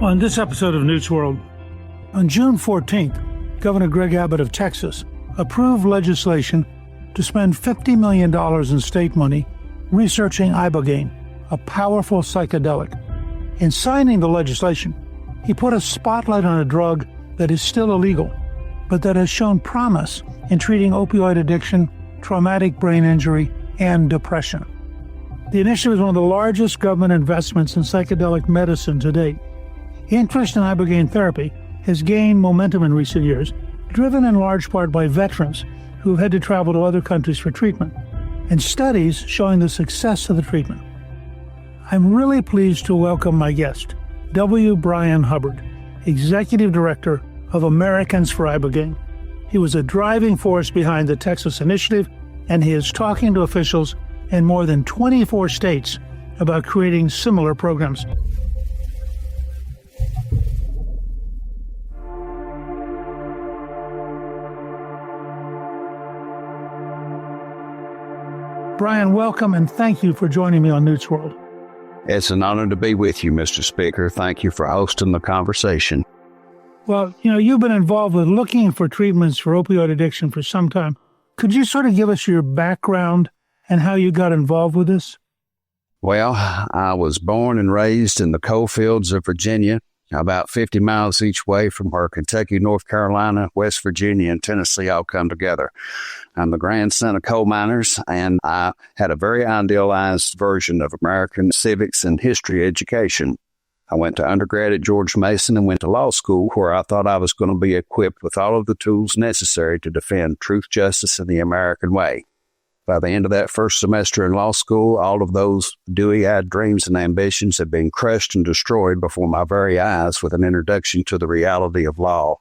On this episode of Newt's World, on June 14th, Governor Greg Abbott of Texas approved legislation to spend $50 million in state money researching Ibogaine, a powerful psychedelic. In signing the legislation, he put a spotlight on a drug that is still illegal, but that has shown promise in treating opioid addiction, traumatic brain injury, and depression. The initiative is one of the largest government investments in psychedelic medicine to date. Interest in Ibogaine therapy has gained momentum in recent years, driven in large part by veterans who have had to travel to other countries for treatment, and studies showing the success of the treatment. I'm really pleased to welcome my guest, W. Brian Hubbard, Executive Director of Americans for Ibogaine. He was a driving force behind the Texas initiative, and he is talking to officials in more than 24 states about creating similar programs. Brian, welcome, and thank you for joining me on Newt's World. It's an honor to be with you, Mr. Speaker. Thank you for hosting the conversation. Well, you've been involved with looking for treatments for opioid addiction for some time. Could you sort of give us your background and how you got involved with this? Well, I was born and raised in the coal fields of Virginia, about 50 miles each way from where Kentucky, North Carolina, West Virginia, and Tennessee all come together. I'm the grandson of coal miners, and I had a very idealized version of American civics and history education. I went to undergrad at George Mason and went to law school, where I thought I was going to be equipped with all of the tools necessary to defend truth, justice, and the American way. By the end of that first semester in law school, all of those dewy-eyed dreams and ambitions had been crushed and destroyed before my very eyes with an introduction to the reality of law.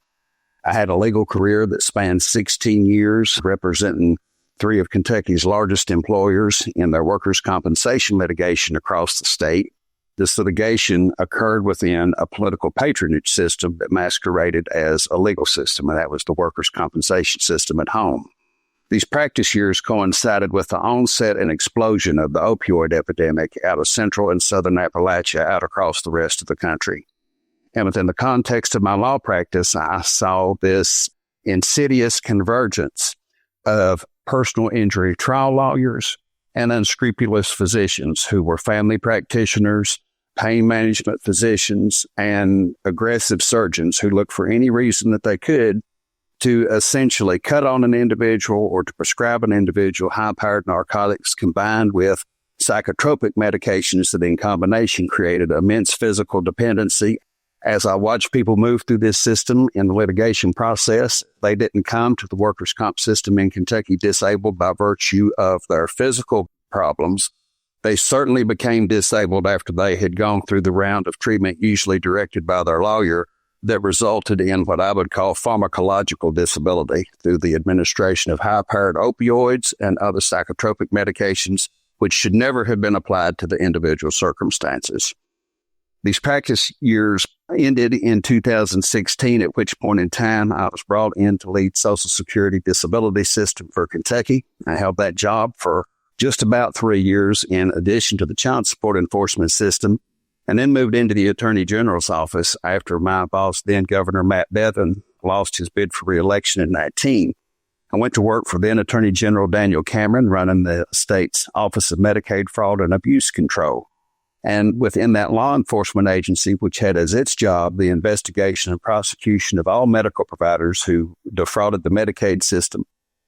I had a legal career that spanned 16 years, representing three of Kentucky's largest employers in their workers' compensation litigation across the state. This litigation occurred within a political patronage system that masqueraded as a legal system, and that was the workers' compensation system at home. These practice years coincided with the onset and explosion of the opioid epidemic out of central and southern Appalachia out across the rest of the country. And within the context of my law practice, I saw this insidious convergence of personal injury trial lawyers and unscrupulous physicians who were family practitioners, pain management physicians, and aggressive surgeons who looked for any reason that they could to essentially cut on an individual or to prescribe an individual high-powered narcotics combined with psychotropic medications that in combination created immense physical dependency. As I watched people move through this system in the litigation process, they didn't come to the workers' comp system in Kentucky disabled by virtue of their physical problems. They certainly became disabled after they had gone through the round of treatment usually directed by their lawyer that resulted in what I would call pharmacological disability through the administration of high-powered opioids and other psychotropic medications, which should never have been applied to the individual circumstances. These practice years ended in 2016, at which point in time I was brought in to lead Social Security disability system for Kentucky. I held that job for just about 3 years in addition to the child support enforcement system, and then moved into the Attorney General's office after my boss, then Governor Matt Bevin, lost his bid for re-election in 2019. I went to work for then Attorney General Daniel Cameron, running the state's Office of Medicaid Fraud and Abuse Control. And within that law enforcement agency, which had as its job the investigation and prosecution of all medical providers who defrauded the Medicaid system,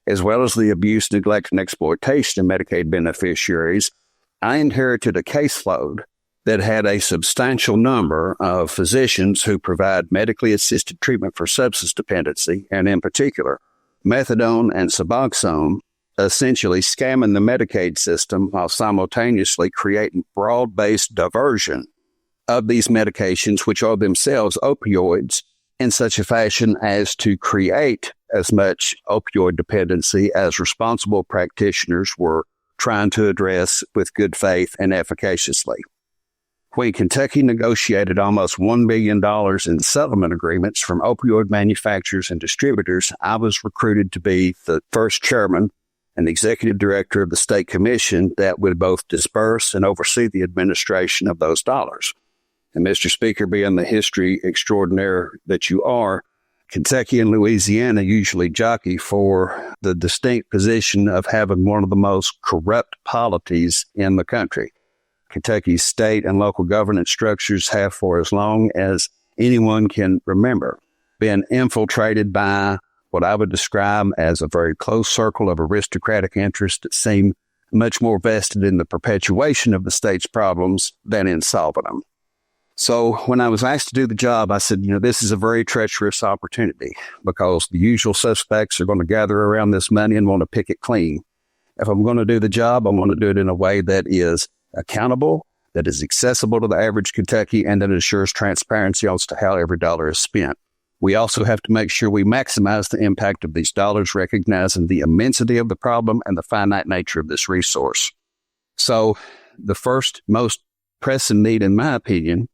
as well as the abuse, neglect, and exploitation of Medicaid beneficiaries, I inherited a caseload that had a substantial number of physicians who provide medically assisted treatment for substance dependency, and in particular, methadone and Suboxone, essentially scamming the Medicaid system while simultaneously creating broad-based diversion of these medications, which are themselves opioids, in such a fashion as to create as much opioid dependency as responsible practitioners were trying to address with good faith and efficaciously. When Kentucky negotiated almost $1 billion in settlement agreements from opioid manufacturers and distributors, I was recruited to be the first chairman and executive director of the state commission that would both disperse and oversee the administration of those dollars. And Mr. Speaker, being the history extraordinaire that you are, Kentucky and Louisiana usually jockey for the distinct position of having one of the most corrupt polities in the country. Kentucky's state and local governance structures have, for as long as anyone can remember, been infiltrated by what I would describe as a very close circle of aristocratic interests that seem much more vested in the perpetuation of the state's problems than in solving them. So when I was asked to do the job, I said, this is a very treacherous opportunity because the usual suspects are going to gather around this money and want to pick it clean. If I'm going to do the job, I want to do it in a way that is accountable, that is accessible to the average Kentucky, and that assures transparency as to how every dollar is spent. We also have to make sure we maximize the impact of these dollars, recognizing the immensity of the problem and the finite nature of this resource. So the first most pressing need, in my opinion,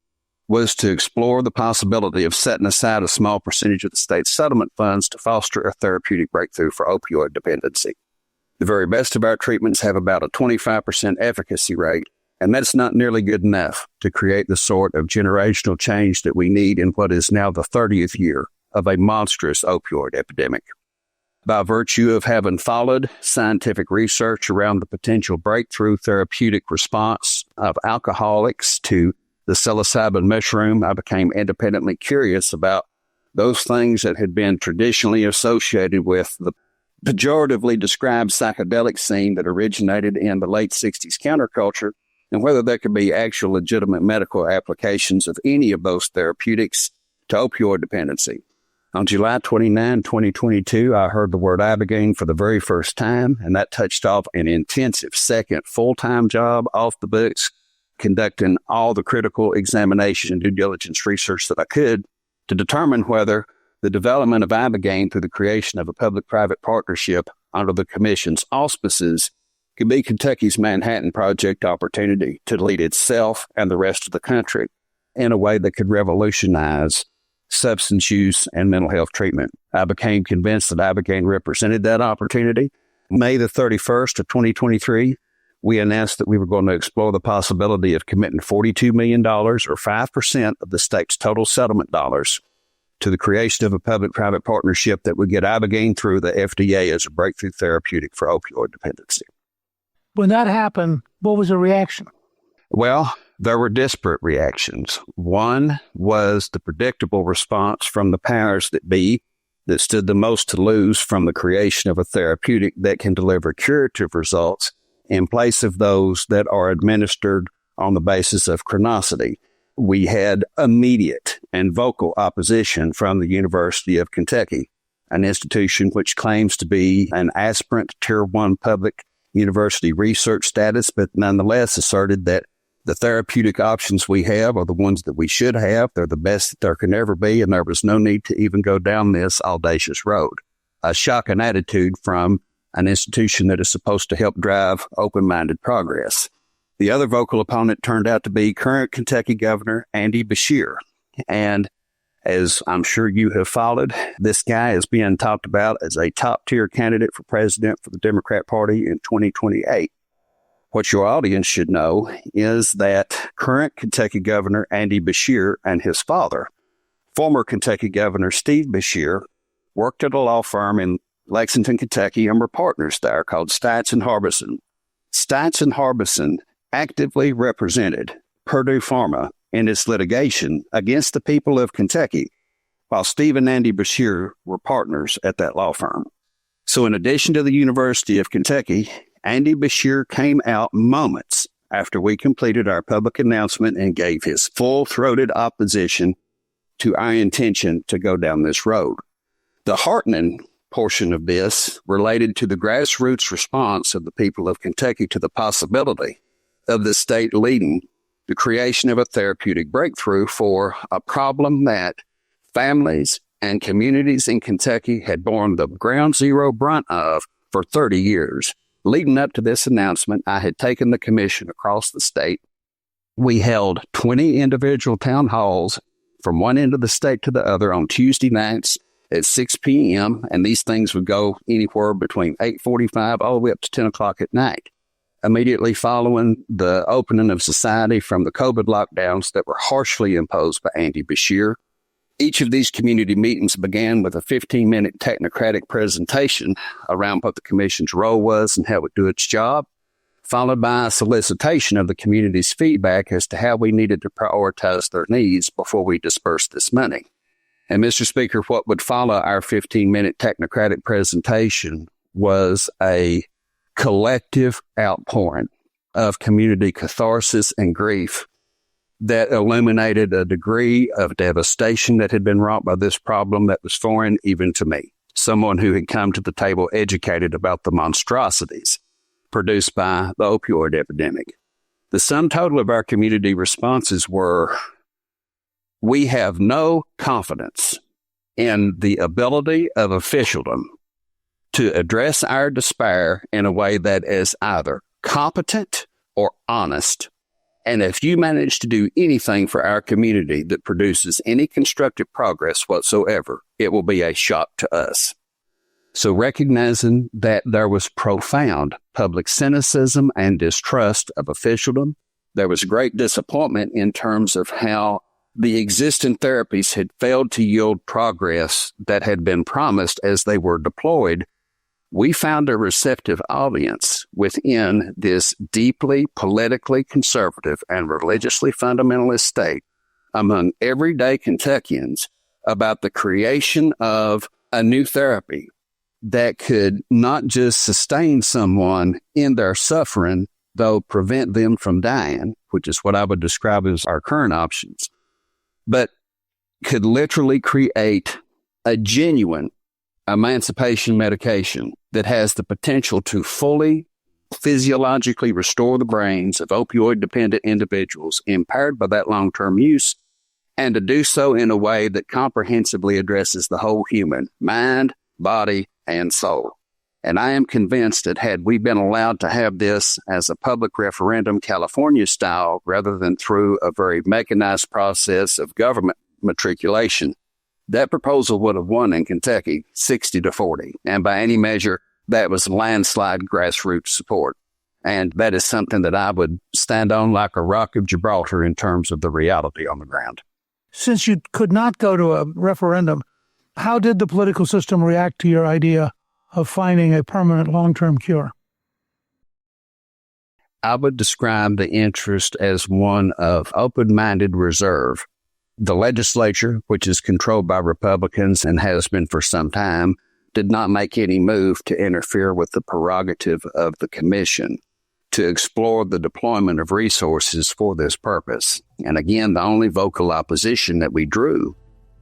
was to explore the possibility of setting aside a small percentage of the state's settlement funds to foster a therapeutic breakthrough for opioid dependency. The very best of our treatments have about a 25% efficacy rate, and that's not nearly good enough to create the sort of generational change that we need in what is now the 30th year of a monstrous opioid epidemic. By virtue of having followed scientific research around the potential breakthrough therapeutic response of alcoholics to the psilocybin mushroom, I became independently curious about those things that had been traditionally associated with the pejoratively described psychedelic scene that originated in the late 60s counterculture, and whether there could be actual legitimate medical applications of any of those therapeutics to opioid dependency. On July 29, 2022, I heard the word Ibogaine for the very first time, and that touched off an intensive second full-time job off the books, conducting all the critical examination and due diligence research that I could to determine whether the development of Ibogaine through the creation of a public-private partnership under the Commission's auspices could be Kentucky's Manhattan Project opportunity to lead itself and the rest of the country in a way that could revolutionize substance use and mental health treatment. I became convinced that Ibogaine represented that opportunity. May the 31st of 2023, we announced that we were going to explore the possibility of committing $42 million, or 5% of the state's total settlement dollars, to the creation of a public-private partnership that would get Ibogaine through the FDA as a breakthrough therapeutic for opioid dependency. When that happened, what was the reaction? Well, there were disparate reactions. One was the predictable response from the powers that be that stood the most to lose from the creation of a therapeutic that can deliver curative results in place of those that are administered on the basis of chronicity. We had immediate and vocal opposition from the University of Kentucky, an institution which claims to be an aspirant Tier 1 public university research status, but nonetheless asserted that the therapeutic options we have are the ones that we should have. They're the best that there can ever be, and there was no need to even go down this audacious road. A shocking attitude from an institution that is supposed to help drive open-minded progress. The other vocal opponent turned out to be current Kentucky Governor Andy Beshear. And as I'm sure you have followed, this guy is being talked about as a top-tier candidate for president for the Democrat Party in 2028. What your audience should know is that current Kentucky Governor Andy Beshear and his father, former Kentucky Governor Steve Beshear, worked at a law firm in Lexington, Kentucky, and were partners there called Stites & Harbison. Stites & Harbison actively represented Purdue Pharma in its litigation against the people of Kentucky, while Steve and Andy Beshear were partners at that law firm. So in addition to the University of Kentucky, Andy Beshear came out moments after we completed our public announcement and gave his full-throated opposition to our intention to go down this road. The heartening portion of this related to the grassroots response of the people of Kentucky to the possibility of the state leading the creation of a therapeutic breakthrough for a problem that families and communities in Kentucky had borne the ground zero brunt of for 30 years. Leading up to this announcement, I had taken the commission across the state. We held 20 individual town halls from one end of the state to the other on Tuesday nights at 6 p.m., and these things would go anywhere between 8:45 all the way up to 10 o'clock at night. immediately following the opening of society from the COVID lockdowns that were harshly imposed by Andy Beshear. Each of these community meetings began with a 15-minute technocratic presentation around what the commission's role was and how it would do its job, followed by a solicitation of the community's feedback as to how we needed to prioritize their needs before we dispersed this money. And Mr. Speaker, what would follow our 15-minute technocratic presentation was a collective outpouring of community catharsis and grief that illuminated a degree of devastation that had been wrought by this problem that was foreign even to me, someone who had come to the table educated about the monstrosities produced by the opioid epidemic. The sum total of our community responses were, we have no confidence in the ability of officialdom to address our despair in a way that is either competent or honest. And if you manage to do anything for our community that produces any constructive progress whatsoever, it will be a shock to us. So recognizing that there was profound public cynicism and distrust of officialdom, there was great disappointment in terms of how the existing therapies had failed to yield progress that had been promised as they were deployed, we found a receptive audience within this deeply politically conservative and religiously fundamentalist state among everyday Kentuckians about the creation of a new therapy that could not just sustain someone in their suffering, though prevent them from dying, which is what I would describe as our current options, but could literally create a genuine emancipation medication that has the potential to fully physiologically restore the brains of opioid-dependent individuals impaired by that long-term use, and to do so in a way that comprehensively addresses the whole human mind, body, and soul. And I am convinced that had we been allowed to have this as a public referendum, California style, rather than through a very mechanized process of government matriculation, that proposal would have won in Kentucky 60-40. And by any measure, that was landslide grassroots support. And that is something that I would stand on like a rock of Gibraltar in terms of the reality on the ground. Since you could not go to a referendum, how did the political system react to your idea of finding a permanent long-term cure? I would describe the interest as one of open-minded reserve. The legislature, which is controlled by Republicans and has been for some time, did not make any move to interfere with the prerogative of the commission to explore the deployment of resources for this purpose. And again, the only vocal opposition that we drew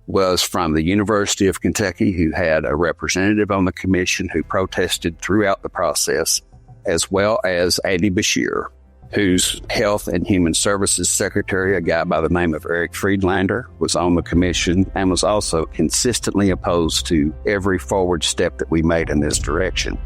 was from the University of Kentucky, who had a representative on the commission who protested throughout the process, as well as Andy Beshear, whose Health and Human Services Secretary, a guy by the name of Eric Friedlander, was on the commission and was also consistently opposed to every forward step that we made in this direction.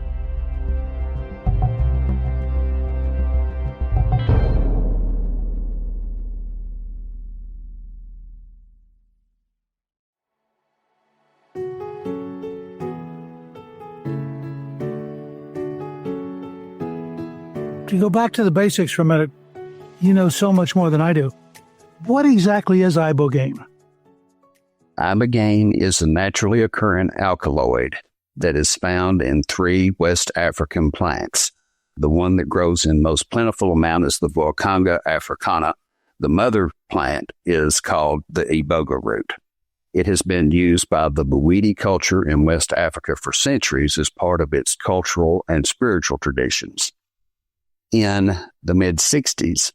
To go back to the basics for a minute, you know so much more than I do. What exactly is Ibogaine? Ibogaine is a naturally occurring alkaloid that is found in 3 West African plants. The one that grows in most plentiful amount is the Volcanga africana. The mother plant is called the Iboga root. It has been used by the Bwiti culture in West Africa for centuries as part of its cultural and spiritual traditions. In the mid-60s,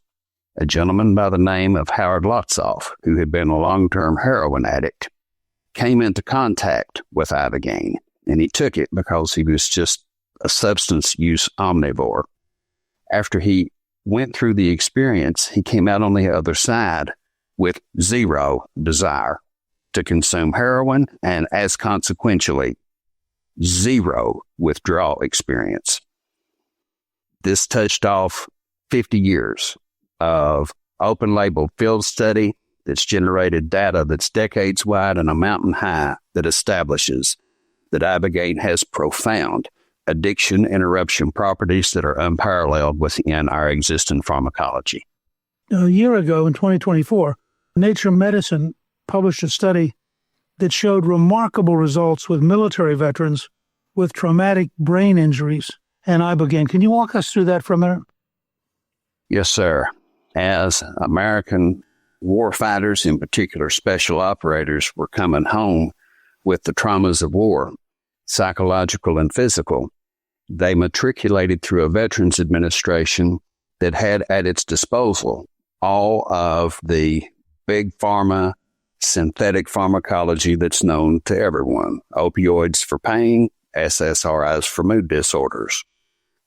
a gentleman by the name of Howard Lotsoff, who had been a long-term heroin addict, came into contact with Ibogaine, and he took it because he was just a substance use omnivore. After he went through the experience, he came out on the other side with zero desire to consume heroin and, as consequentially, zero withdrawal experience. This touched off 50 years of open-label field study that's generated data that's decades wide and a mountain high that establishes that Ibogaine has profound addiction interruption properties that are unparalleled within our existing pharmacology. A year ago, in 2024, Nature Medicine published a study that showed remarkable results with military veterans with traumatic brain injuries and Ibogaine. Can you walk us through that for a minute? Yes, sir. As American war fighters, in particular special operators, were coming home with the traumas of war, psychological and physical, they matriculated through a Veterans Administration that had at its disposal all of the big pharma synthetic pharmacology that's known to everyone: opioids for pain, SSRIs for mood disorders.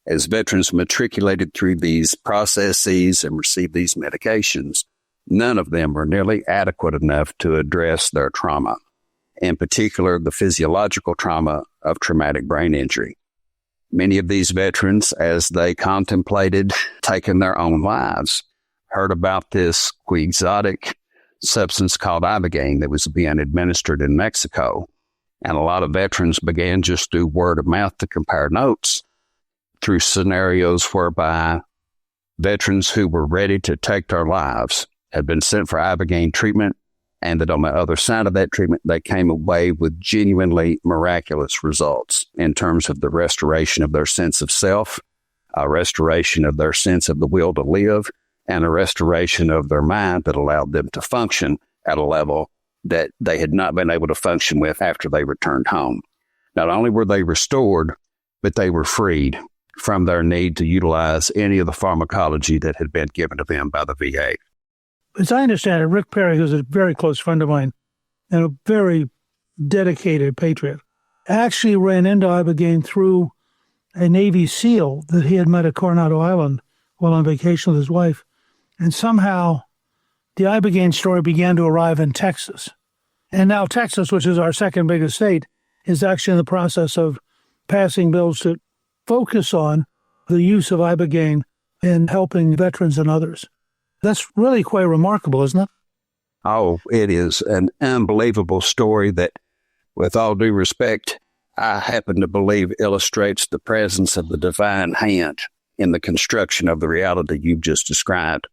As veterans matriculated through these processes and received these medications, none of them were nearly adequate enough to address their trauma, in particular the physiological trauma of traumatic brain injury. Many of these veterans, as they contemplated taking their own lives, heard about this quixotic substance called Ibogaine that was being administered in Mexico. And a lot of veterans began just through word of mouth to compare notes through scenarios whereby veterans who were ready to take their lives had been sent for Ibogaine treatment, and that on the other side of that treatment, they came away with genuinely miraculous results in terms of the restoration of their sense of self, a restoration of their sense of the will to live, and a restoration of their mind that allowed them to function at a level that they had not been able to function with after they returned home. Not only were they restored, but they were freed from their need to utilize any of the pharmacology that had been given to them by the VA. As I understand it, Rick Perry, who's a very close friend of mine and a very dedicated patriot, actually ran into Ibogaine through a Navy SEAL that he had met at Coronado Island while on vacation with his wife. And somehow the Ibogaine story began to arrive in Texas. And now Texas, which is our second biggest state, is actually in the process of passing bills to focus on the use of Ibogaine in helping veterans and others. That's really quite remarkable, isn't it? Oh, it is an unbelievable story that, with all due respect, I happen to believe illustrates the presence of the divine hand in the construction of the reality you've just described.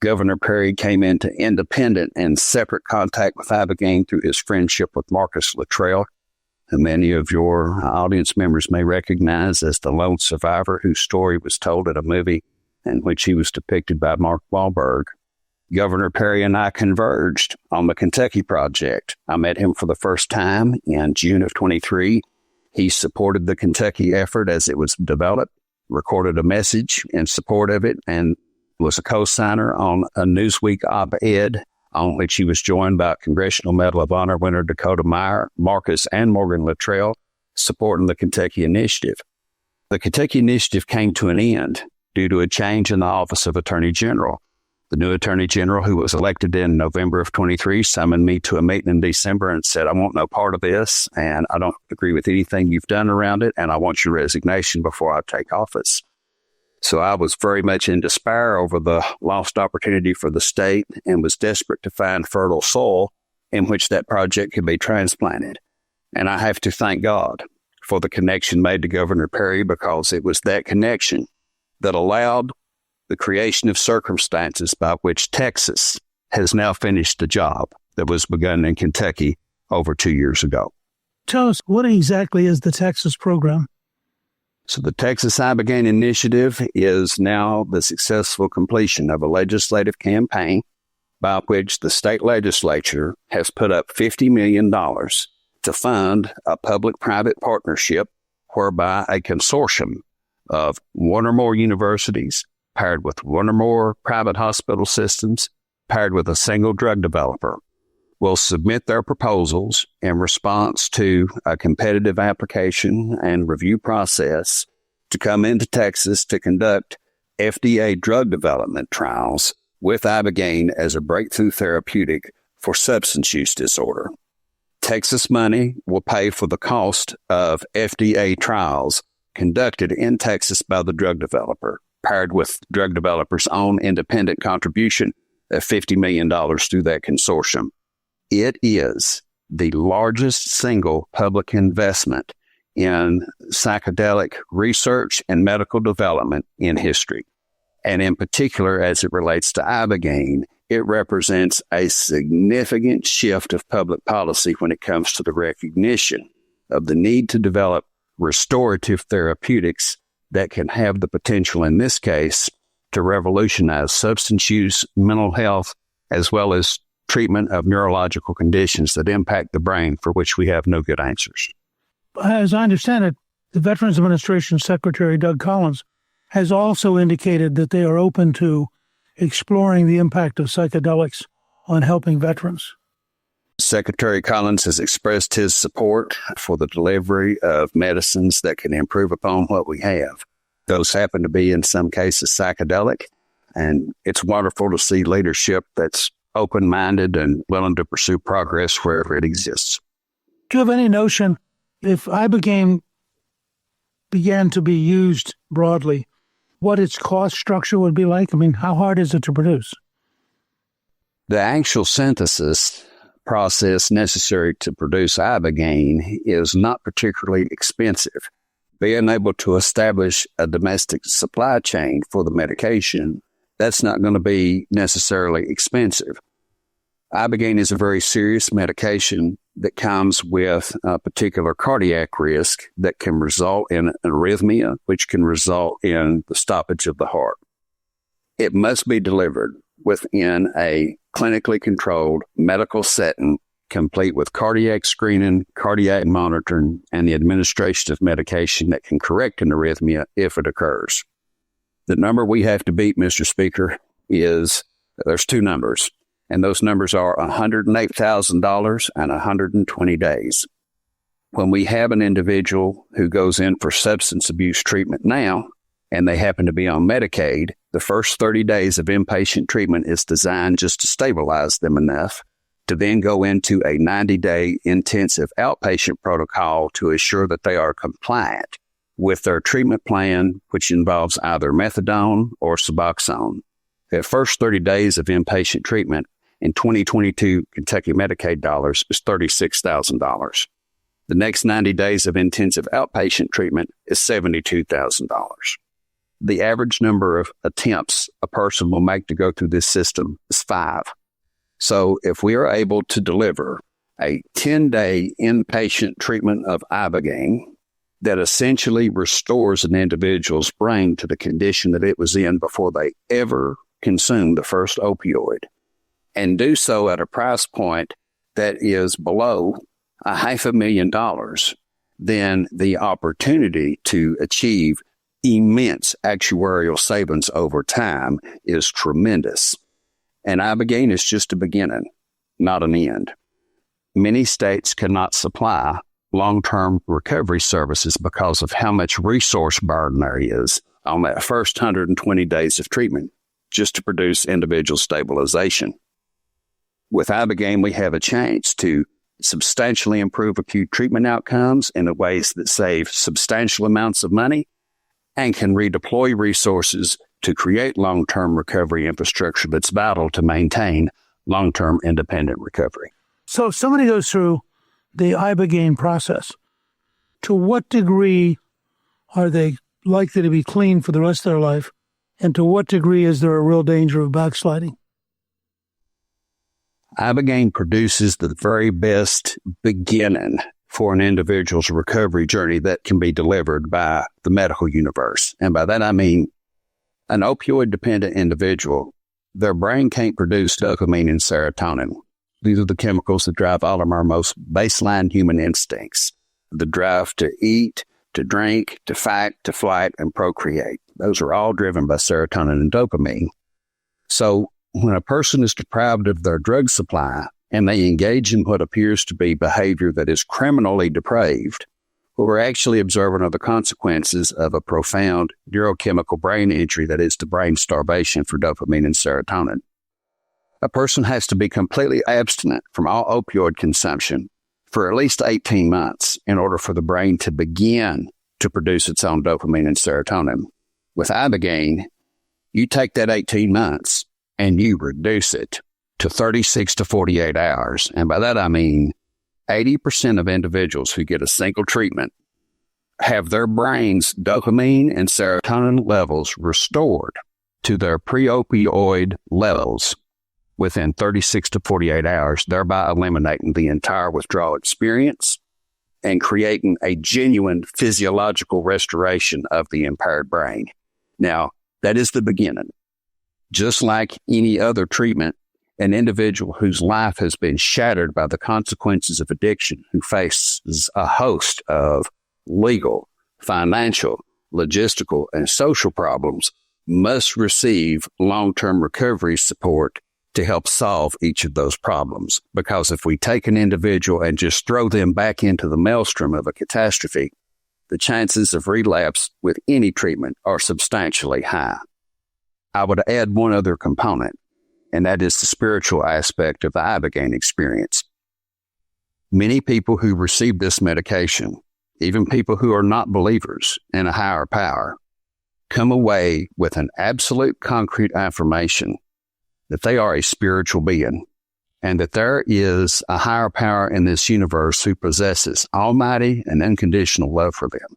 Governor Perry came into independent and separate contact with Ibogaine through his friendship with Marcus Luttrell, who many of your audience members may recognize as the lone survivor whose story was told in a movie in which he was depicted by Mark Wahlberg. Governor Perry and I converged on the Kentucky Project. I met him for the first time in June of 23. He supported the Kentucky effort as it was developed, recorded a message in support of it, and was a co-signer on a Newsweek op-ed on which he was joined by Congressional Medal of Honor winner Dakota Meyer, Marcus, and Morgan Luttrell, supporting the Kentucky Initiative. The Kentucky Initiative came to an end due to a change in the Office of Attorney General. The new Attorney General, who was elected in November of 23, summoned me to a meeting in December and said, "I want no part of this, and I don't agree with anything you've done around it, and I want your resignation before I take office." So I was very much in despair over the lost opportunity for the state and was desperate to find fertile soil in which that project could be transplanted. And I have to thank God for the connection made to Governor Perry, because it was that connection that allowed the creation of circumstances by which Texas has now finished the job that was begun in Kentucky over 2 years ago. Tell us, what exactly is the Texas program? So the Texas Ibogaine Initiative is now the successful completion of a legislative campaign by which the state legislature has put up $50 million to fund a public-private partnership whereby a consortium of one or more universities paired with one or more private hospital systems paired with a single drug developer will submit their proposals in response to a competitive application and review process to come into Texas to conduct FDA drug development trials with Ibogaine as a breakthrough therapeutic for substance use disorder. Texas money will pay for the cost of FDA trials conducted in Texas by the drug developer, paired with drug developer's own independent contribution of $50 million through that consortium. It is the largest single public investment in psychedelic research and medical development in history. And in particular, as it relates to Ibogaine, it represents a significant shift of public policy when it comes to the recognition of the need to develop restorative therapeutics that can have the potential, in this case, to revolutionize substance use, mental health, as well as treatment of neurological conditions that impact the brain, for which we have no good answers. As I understand it, the Veterans Administration Secretary Doug Collins has also indicated that they are open to exploring the impact of psychedelics on helping veterans. Secretary Collins has expressed his support for the delivery of medicines that can improve upon what we have. Those happen to be, in some cases, psychedelic, and it's wonderful to see leadership that's open-minded and willing to pursue progress wherever it exists. Do you have any notion if Ibogaine began to be used broadly, what its cost structure would be like? I mean, how hard is it to produce? The actual synthesis process necessary to produce Ibogaine is not particularly expensive. Being able to establish a domestic supply chain for the medication, that's not going to be necessarily expensive. Ibogaine is a very serious medication that comes with a particular cardiac risk that can result in an arrhythmia, which can result in the stoppage of the heart. It must be delivered within a clinically controlled medical setting, complete with cardiac screening, cardiac monitoring, and the administration of medication that can correct an arrhythmia if it occurs. The number we have to beat, Mr. Speaker, is there's two numbers, and those numbers are $108,000 and 120 days. When we have an individual who goes in for substance abuse treatment now, and they happen to be on Medicaid, the first 30 days of inpatient treatment is designed just to stabilize them enough to then go into a 90-day intensive outpatient protocol to assure that they are compliant with their treatment plan, which involves either methadone or Suboxone. The first 30 days of inpatient treatment in 2022 Kentucky Medicaid dollars is $36,000. The next 90 days of intensive outpatient treatment is $72,000. The average number of attempts a person will make to go through this system is 5. So if we are able to deliver a 10-day inpatient treatment of Ibogaine that essentially restores an individual's brain to the condition that it was in before they ever consumed the first opioid, and do so at a price point that is below $500,000, then the opportunity to achieve immense actuarial savings over time is tremendous. And Ibogaine is just a beginning, not an end. Many states cannot supply long-term recovery services because of how much resource burden there is on that first 120 days of treatment just to produce individual stabilization. With Ibogaine, we have a chance to substantially improve acute treatment outcomes in ways that save substantial amounts of money and can redeploy resources to create long-term recovery infrastructure that's vital to maintain long-term independent recovery. So if somebody goes through the Ibogaine process, to what degree are they likely to be clean for the rest of their life? And to what degree is there a real danger of backsliding? Ibogaine produces the very best beginning for an individual's recovery journey that can be delivered by the medical universe. And by that, I mean an opioid-dependent individual, their brain can't produce dopamine and serotonin. These are the chemicals that drive all of our most baseline human instincts. The drive to eat, to drink, to fight, to flight, and procreate. Those are all driven by serotonin and dopamine. So when a person is deprived of their drug supply and they engage in what appears to be behavior that is criminally depraved, what we're actually observing are the consequences of a profound neurochemical brain injury that is the brain starvation for dopamine and serotonin. A person has to be completely abstinent from all opioid consumption for at least 18 months in order for the brain to begin to produce its own dopamine and serotonin. With Ibogaine, you take that 18 months and you reduce it to 36 to 48 hours. And by that, I mean 80% of individuals who get a single treatment have their brain's dopamine and serotonin levels restored to their pre-opioid levels within 36 to 48 hours, thereby eliminating the entire withdrawal experience and creating a genuine physiological restoration of the impaired brain. Now, that is the beginning. Just like any other treatment, an individual whose life has been shattered by the consequences of addiction, who faces a host of legal, financial, logistical, and social problems, must receive long-term recovery support to help solve each of those problems. Because if we take an individual and just throw them back into the maelstrom of a catastrophe, the chances of relapse with any treatment are substantially high. I would add one other component, and that is the spiritual aspect of the Ibogaine experience. Many people who receive this medication, even people who are not believers in a higher power, come away with an absolute concrete affirmation that they are a spiritual being and that there is a higher power in this universe who possesses almighty and unconditional love for them.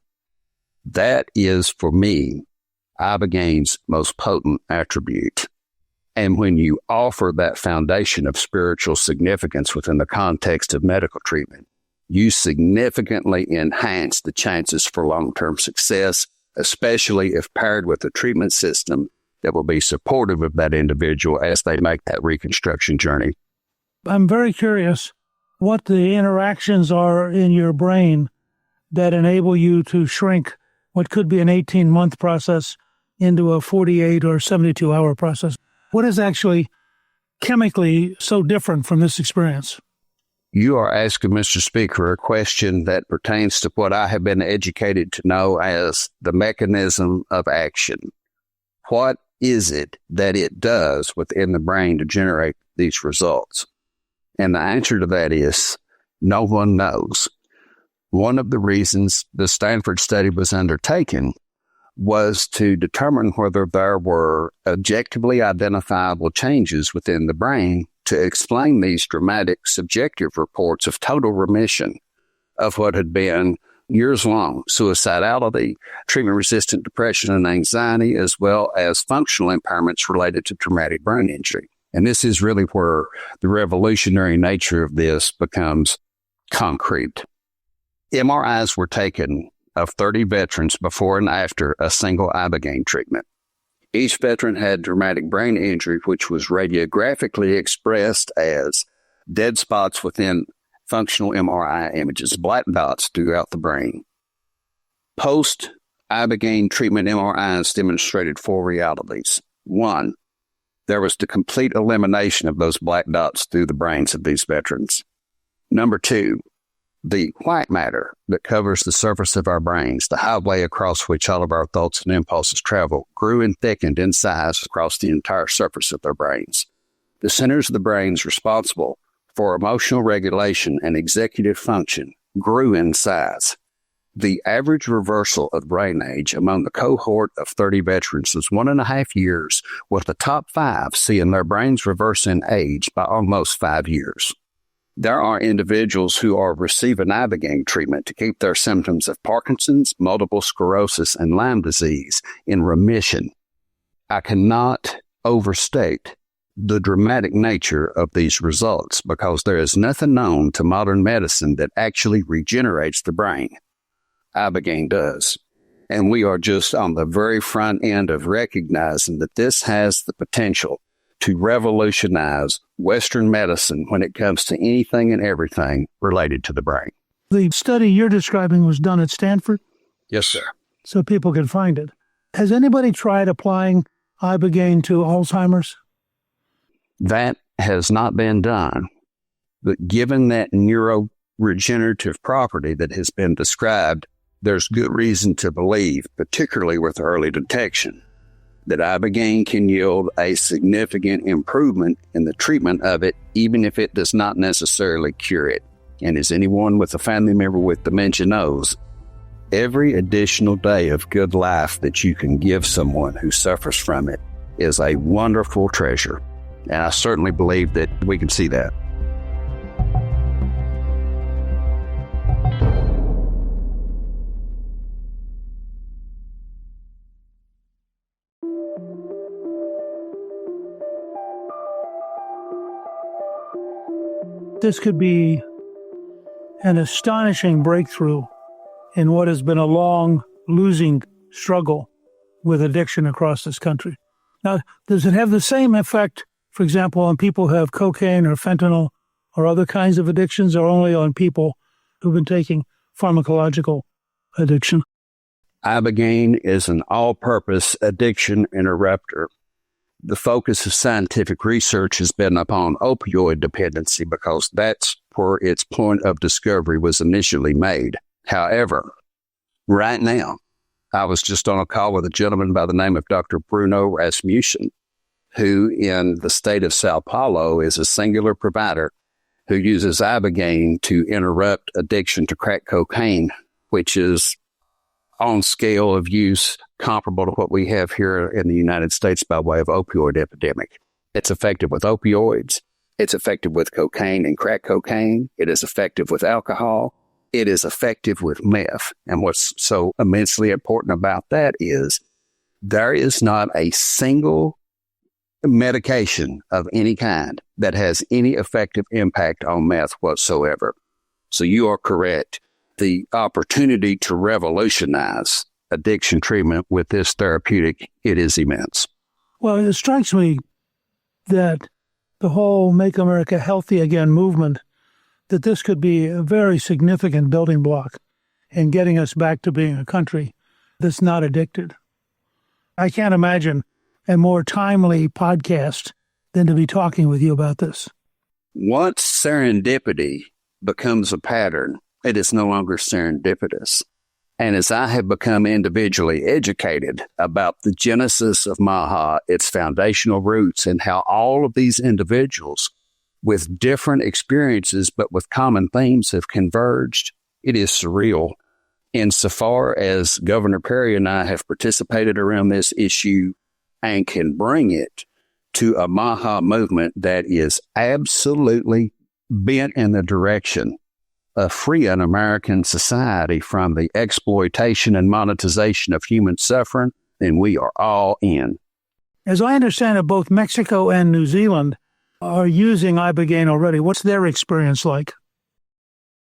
That is, for me, Ibogaine's most potent attribute. And when you offer that foundation of spiritual significance within the context of medical treatment, you significantly enhance the chances for long-term success, especially if paired with a treatment system that will be supportive of that individual as they make that reconstruction journey. I'm very curious what the interactions are in your brain that enable you to shrink what could be an 18-month process into a 48 or 72-hour process. What is actually chemically so different from this experience? You are asking, Mr. Speaker, a question that pertains to what I have been educated to know as the mechanism of action. What is it that it does within the brain to generate these results? And the answer to that is no one knows. One of the reasons the Stanford study was undertaken was to determine whether there were objectively identifiable changes within the brain to explain these dramatic subjective reports of total remission of what had been years-long suicidality, treatment-resistant depression and anxiety, as well as functional impairments related to traumatic brain injury. And this is really where the revolutionary nature of this becomes concrete. MRIs were taken of 30 veterans before and after a single Ibogaine treatment. Each veteran had traumatic brain injury, which was radiographically expressed as dead spots within functional MRI images, black dots throughout the brain. Post-Ibogaine treatment MRIs demonstrated four realities. One, there was the complete elimination of those black dots through the brains of these veterans. Number two, the white matter that covers the surface of our brains, the highway across which all of our thoughts and impulses travel, grew and thickened in size across the entire surface of their brains. The centers of the brains responsible for emotional regulation and executive function grew in size. The average reversal of brain age among the cohort of 30 veterans was 1.5 years, with the top 5 seeing their brains reverse in age by almost 5 years. There are individuals who are receiving Ibogaine treatment to keep their symptoms of Parkinson's, multiple sclerosis, and Lyme disease in remission. I cannot overstate the dramatic nature of these results because there is nothing known to modern medicine that actually regenerates the brain. Ibogaine does. And we are just on the very front end of recognizing that this has the potential to revolutionize Western medicine when it comes to anything and everything related to the brain. The study you're describing was done at Stanford? Yes, sir. So people can find it. Has anybody tried applying Ibogaine to Alzheimer's? That has not been done. But given that neuroregenerative property that has been described, there's good reason to believe, particularly with early detection, that Ibogaine can yield a significant improvement in the treatment of it, even if it does not necessarily cure it. And as anyone with a family member with dementia knows, every additional day of good life that you can give someone who suffers from it is a wonderful treasure. And I certainly believe that we can see that. this could be an astonishing breakthrough in what has been a long losing struggle with addiction across this country. Now, does it have the same effect, for example, on people who have cocaine or fentanyl or other kinds of addictions, or only on people who've been taking pharmacological addiction? Ibogaine is an all-purpose addiction interrupter. The focus of scientific research has been upon opioid dependency because that's where its point of discovery was initially made. However, right now, I was just on a call with a gentleman by the name of Dr. Bruno Rasmussen, who in the state of Sao Paulo is a singular provider who uses Ibogaine to interrupt addiction to crack cocaine, which is on scale of use comparable to what we have here in the United States by way of opioid epidemic. It's effective with opioids. It's effective with cocaine and crack cocaine. It is effective with alcohol. It is effective with meth. And what's so immensely important about that is there is not a single medication of any kind that has any effective impact on meth whatsoever. So you are correct. The opportunity to revolutionize addiction treatment with this therapeutic, it is immense. Well, it strikes me that the whole Make America Healthy Again movement, that this could be a very significant building block in getting us back to being a country that's not addicted. I can't imagine a more timely podcast than to be talking with you about this. Once serendipity becomes a pattern, it is no longer serendipitous. And as I have become individually educated about the genesis of MAHA, its foundational roots, and how all of these individuals with different experiences but with common themes have converged, it is surreal. Insofar as Governor Perry and I have participated around this issue and can bring it to a MAHA movement that is absolutely bent in the direction of free an American society from the exploitation and monetization of human suffering, then we are all in. As I understand it, both Mexico and New Zealand are using Ibogaine already. What's their experience like?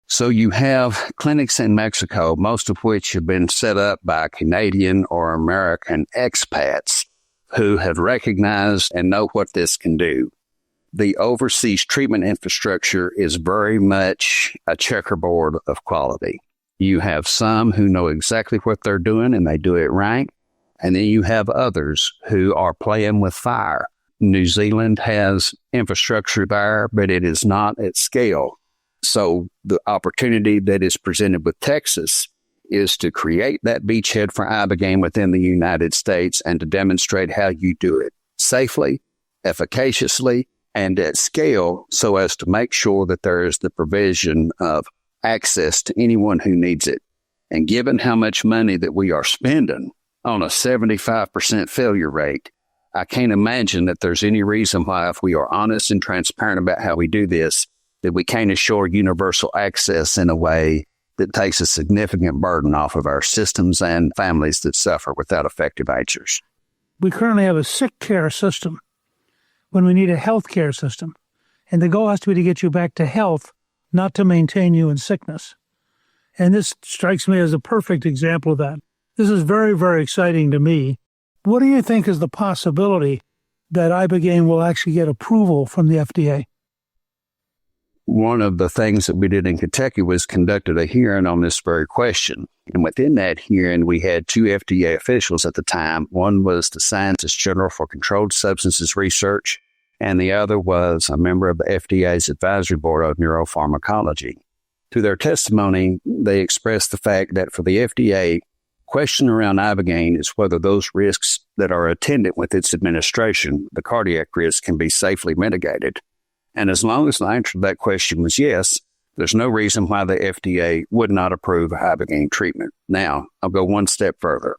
So you have clinics in Mexico, most of which have been set up by Canadian or American expats who have recognized and know what this can do. The overseas treatment infrastructure is very much a checkerboard of quality. You have some who know exactly what they're doing and they do it right. And then you have others who are playing with fire. New Zealand has infrastructure there, but it is not at scale. So the opportunity that is presented with Texas is to create that beachhead for Ibogaine within the United States and to demonstrate how you do it safely, efficaciously, and at scale so as to make sure that there is the provision of access to anyone who needs it. And given how much money that we are spending on a 75% failure rate, I can't imagine that there's any reason why, if we are honest and transparent about how we do this, that we can't assure universal access in a way that takes a significant burden off of our systems and families that suffer without effective answers. We currently have a sick care system when we need a health care system. And the goal has to be to get you back to health, not to maintain you in sickness. And this strikes me as a perfect example of that. This is very, very exciting to me. What do you think is the possibility that Ibogaine will actually get approval from the FDA? One of the things that we did in Kentucky was conducted a hearing on this very question. And within that hearing, we had two FDA officials at the time. One was the Scientist General for Controlled Substances Research, and the other was a member of the FDA's Advisory Board of Neuropharmacology. Through their testimony, they expressed the fact that for the FDA, question around Ibogaine is whether those risks that are attendant with its administration, the cardiac risk, can be safely mitigated. And as long as the answer to that question was yes, there's no reason why the FDA would not approve Ibogaine treatment. Now, I'll go one step further.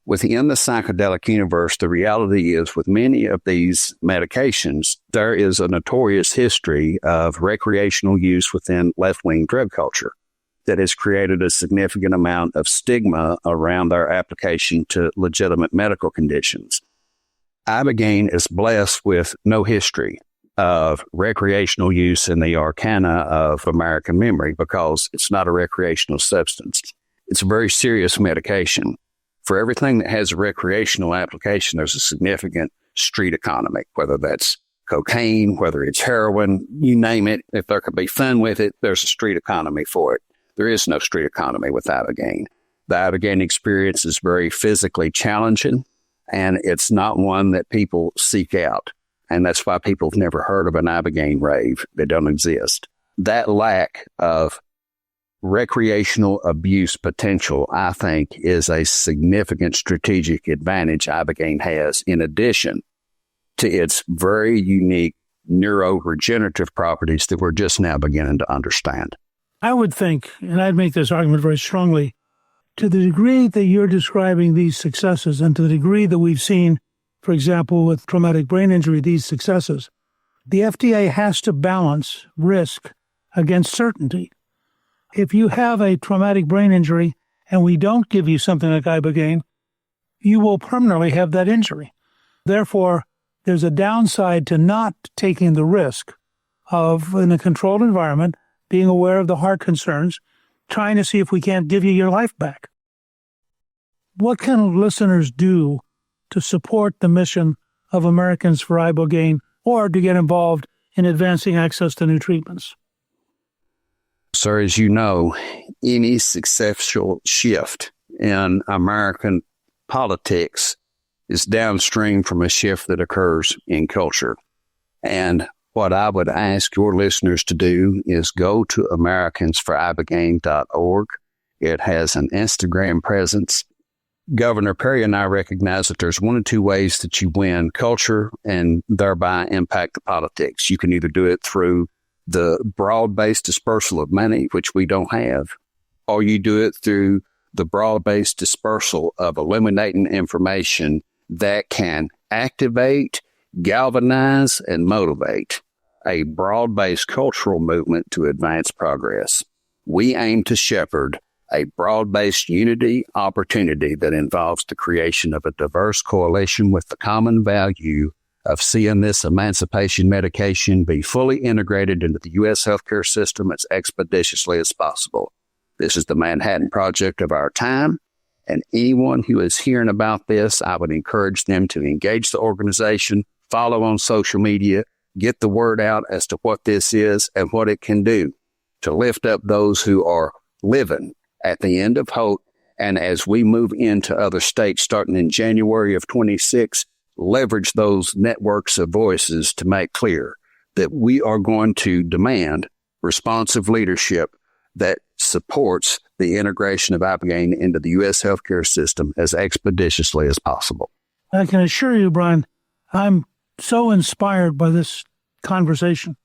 Within the psychedelic universe, the reality is with many of these medications, there is a notorious history of recreational use within left-wing drug culture that has created a significant amount of stigma around their application to legitimate medical conditions. Ibogaine is blessed with no history of recreational use in the arcana of American memory because it's not a recreational substance. It's a very serious medication. For everything that has a recreational application, there's a significant street economy, whether that's cocaine, whether it's heroin, you name it. If there could be fun with it, there's a street economy for it. There is no street economy with Ibogaine. The Ibogaine experience is very physically challenging, and it's not one that people seek out. And that's why people have never heard of an Ibogaine rave. They don't exist. That lack of recreational abuse potential, I think, is a significant strategic advantage Ibogaine has, in addition to its very unique neuroregenerative properties that we're just now beginning to understand. I would think, and I'd make this argument very strongly, to the degree that you're describing these successes and to the degree that we've seen, for example, with traumatic brain injury, these successes, the FDA has to balance risk against certainty. If you have a traumatic brain injury and we don't give you something like Ibogaine, you will permanently have that injury. Therefore, there's a downside to not taking the risk of, in a controlled environment, being aware of the heart concerns, trying to see if we can't give you your life back. What can listeners do to support the mission of Americans for Ibogaine or to get involved in advancing access to new treatments? Sir, as you know, any successful shift in American politics is downstream from a shift that occurs in culture. And what I would ask your listeners to do is go to americansforibogaine.org. It has an Instagram presence. Governor Perry and I recognize that there's one of two ways that you win culture and thereby impact the politics. You can either do it through the broad-based dispersal of money, which we don't have, or you do it through the broad-based dispersal of illuminating information that can activate, galvanize, and motivate a broad-based cultural movement to advance progress. We aim to shepherd a broad-based unity opportunity that involves the creation of a diverse coalition with the common value of seeing this emancipation medication be fully integrated into the U.S. healthcare system as expeditiously as possible. This is the Manhattan Project of our time, and anyone who is hearing about this, I would encourage them to engage the organization, follow on social media, get the word out as to what this is and what it can do to lift up those who are living at the end of hope. And as we move into other states starting in January of 26, leverage those networks of voices to make clear that we are going to demand responsive leadership that supports the integration of Ibogaine into the U.S. healthcare system as expeditiously as possible. I can assure you, Brian, I'm so inspired by this conversation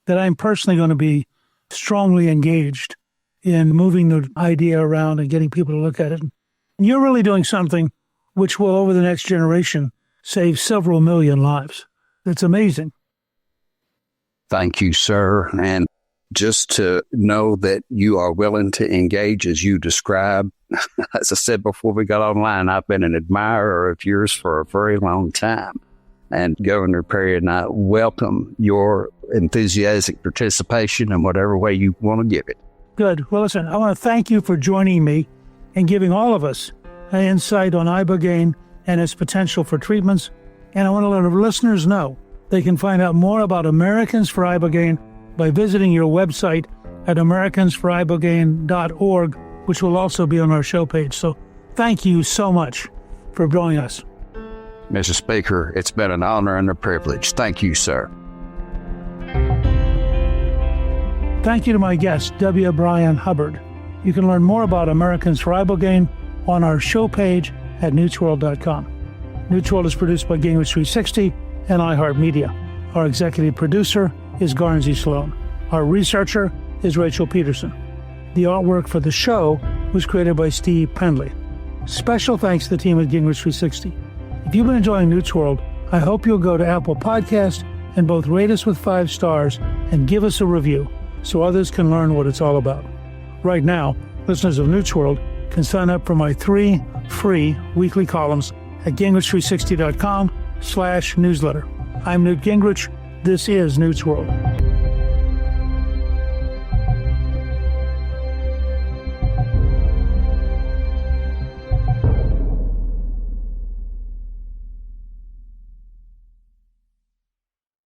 that I'm personally going to be strongly engaged in moving the idea around and getting people to look at it. And you're really doing something which will, over the next generation, save several million lives. It's amazing. Thank you, sir. And just to know that you are willing to engage as you describe, as I said before we got online, I've been an admirer of yours for a very long time. And Governor Perry and I welcome your enthusiastic participation in whatever way you want to give it. Good. Well, listen, I want to thank you for joining me and giving all of us an insight on Ibogaine and its potential for treatments. And I want to let our listeners know they can find out more about Americans for Ibogaine by visiting your website at americansforibogaine.org, which will also be on our show page. So thank you so much for joining us. Mr. Speaker, it's been an honor and a privilege. Thank you, sir. Thank you to my guest, W. Brian Hubbard. You can learn more about Americans for Ibogaine on our show page at newtsworld.com. Newt's World is produced by Gingrich 360 and iHeartMedia. Our executive producer is Garnsey Sloan. Our researcher is Rachel Peterson. The artwork for the show was created by Steve Pendley. Special thanks to the team at Gingrich 360. If you've been enjoying Newt's World, I hope you'll go to Apple Podcast and both rate us with 5 stars and give us a review so others can learn what it's all about. Right now, listeners of Newt's World can sign up for my 3 free weekly columns at Gingrich360.com/newsletter. I'm Newt Gingrich. This is Newt's World.